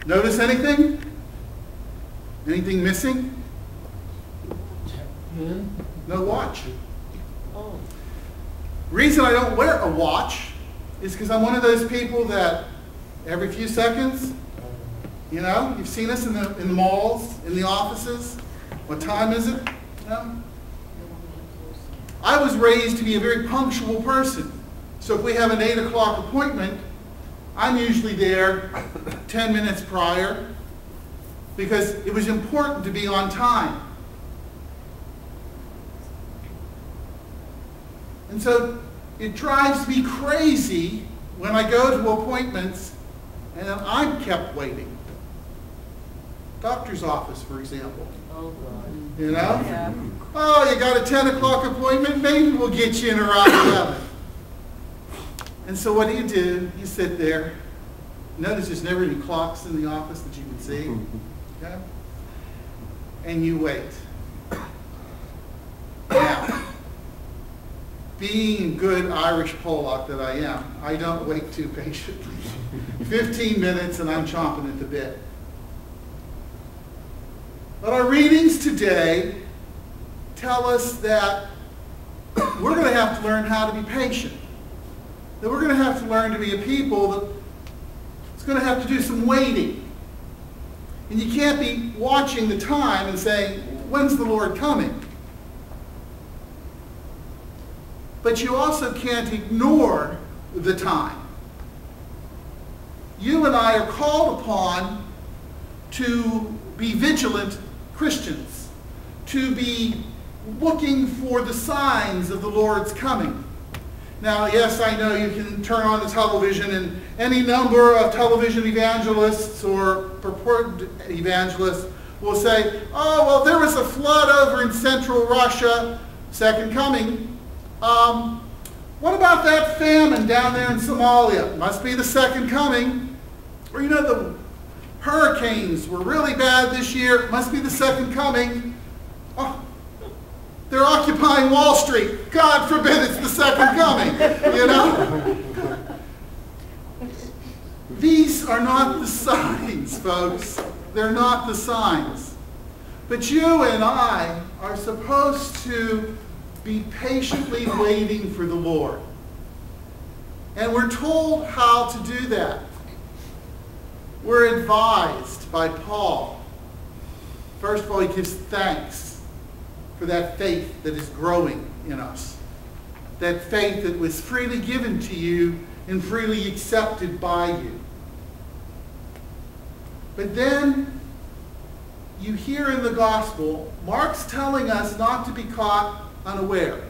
Notice anything? Anything missing? No watch. Oh. Reason I don't wear a watch is because I'm one of those people that every few seconds, you know, you've seen us in the malls, in the offices. What time is it? You know? I was raised to be a very punctual person. So if we have an 8 o'clock appointment, I'm usually there 10 minutes prior because it was important to be on time. And so it drives me crazy when I go to appointments and I'm kept waiting. Doctor's office, for example. Oh, God. You know? Yeah. Oh, you got a 10 o'clock appointment? Maybe we'll get you in around 11. And so what do? You sit there. Notice there's never any clocks in the office that you can see. Okay? And you wait. Now, being a good Irish Pollock that I am, I don't wait too patiently. 15 minutes and I'm chomping at the bit. But our readings today tell us that we're going to have to learn how to be patient. That we're going to have to learn to be a people that's going to have to do some waiting. And you can't be watching the time and saying, when's the Lord coming? But you also can't ignore the time. You and I are called upon to be vigilant Christians, to be looking for the signs of the Lord's coming. Now, yes, I know you can turn on the television and any number of television evangelists or purported evangelists will say, oh, well, there was a flood over in central Russia, second coming. What about that famine down there in Somalia? Must be the second coming. Or, you know, the hurricanes were really bad this year. Must be the second coming. Oh, they're occupying Wall Street. God forbid it's the second coming. You know? These are not the signs, folks. They're not the signs. But you and I are supposed to be patiently waiting for the Lord. And we're told how to do that. We're advised by Paul. First of all, he gives thanks for that faith that is growing in us. That faith that was freely given to you and freely accepted by you. But then you hear in the gospel, Mark's telling us not to be caught unaware.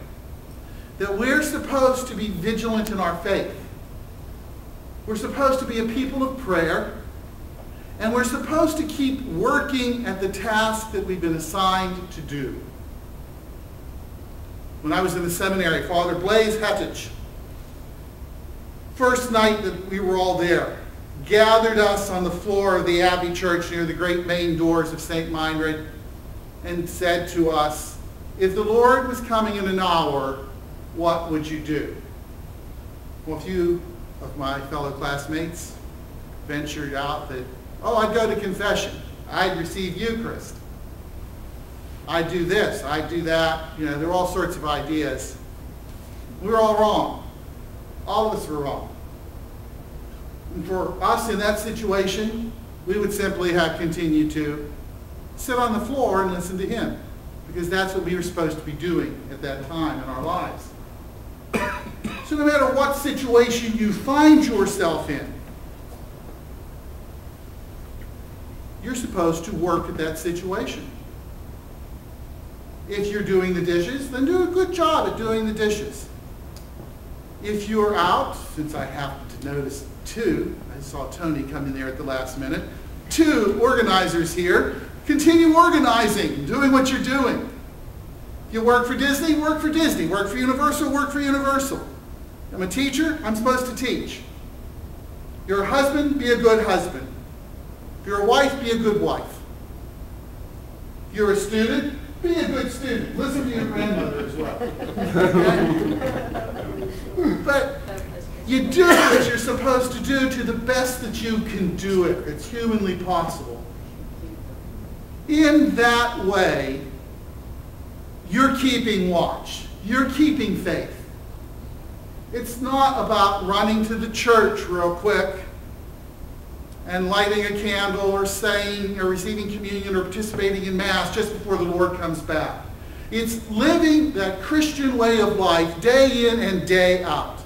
That we're supposed to be vigilant in our faith. We're supposed to be a people of prayer. And we're supposed to keep working at the task that we've been assigned to do. When I was in the seminary, Father Blaise Hettich, first night that we were all there, gathered us on the floor of the Abbey Church near the great main doors of St. Meinrad and said to us, if the Lord was coming in an hour, what would you do? Well, a few of my fellow classmates ventured out that, oh, I'd go to confession. I'd receive Eucharist. I'd do this. I'd do that. You know, there were all sorts of ideas. We were all wrong. All of us were wrong. And for us in that situation, we would simply have continued to sit on the floor and listen to him, because that's what we were supposed to be doing at that time in our lives. So no matter what situation you find yourself in, you're supposed to work at that situation. If you're doing the dishes, then do a good job at doing the dishes. If you're out, since I happen to notice two, I saw Tony come in there at the last minute, two organizers here, continue organizing, doing what you're doing. If you work for Disney, work for Disney. Work for Universal, work for Universal. I'm a teacher, I'm supposed to teach. You're a husband, be a good husband. If you're a wife, be a good wife. If you're a student, be a good student. Listen to your grandmother as well. Okay? But You do what you're supposed to do to the best that you can do it. It's humanly possible. In that way, you're keeping watch. You're keeping faith. It's not about running to the church real quick and lighting a candle or saying or receiving communion or participating in Mass just before the Lord comes back. It's living that Christian way of life day in and day out.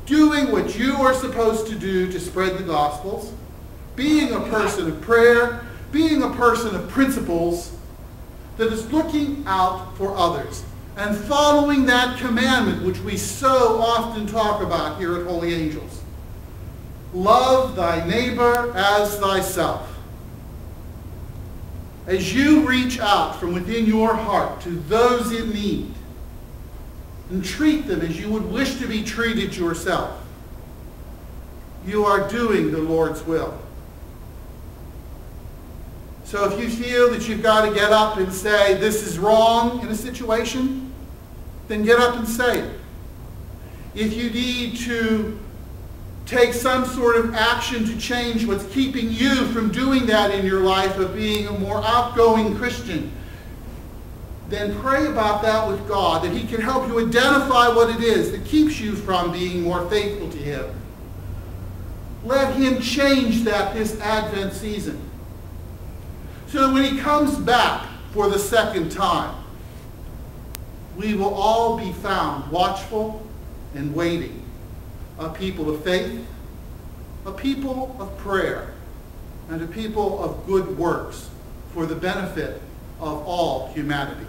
Doing what you are supposed to do to spread the Gospels. Being a person of prayer. Being a person of principles that is looking out for others. And following that commandment which we so often talk about here at Holy Angels. Love thy neighbor as thyself. As you reach out from within your heart to those in need and treat them as you would wish to be treated yourself, you are doing the Lord's will. So if you feel that you've got to get up and say, this is wrong in a situation, then get up and say it. If you need to take some sort of action to change what's keeping you from doing that in your life, of being a more outgoing Christian, then pray about that with God, that he can help you identify what it is that keeps you from being more faithful to him. Let him change that this Advent season. So that when he comes back for the second time, we will all be found watchful and waiting, a people of faith, a people of prayer, and a people of good works for the benefit of all humanity.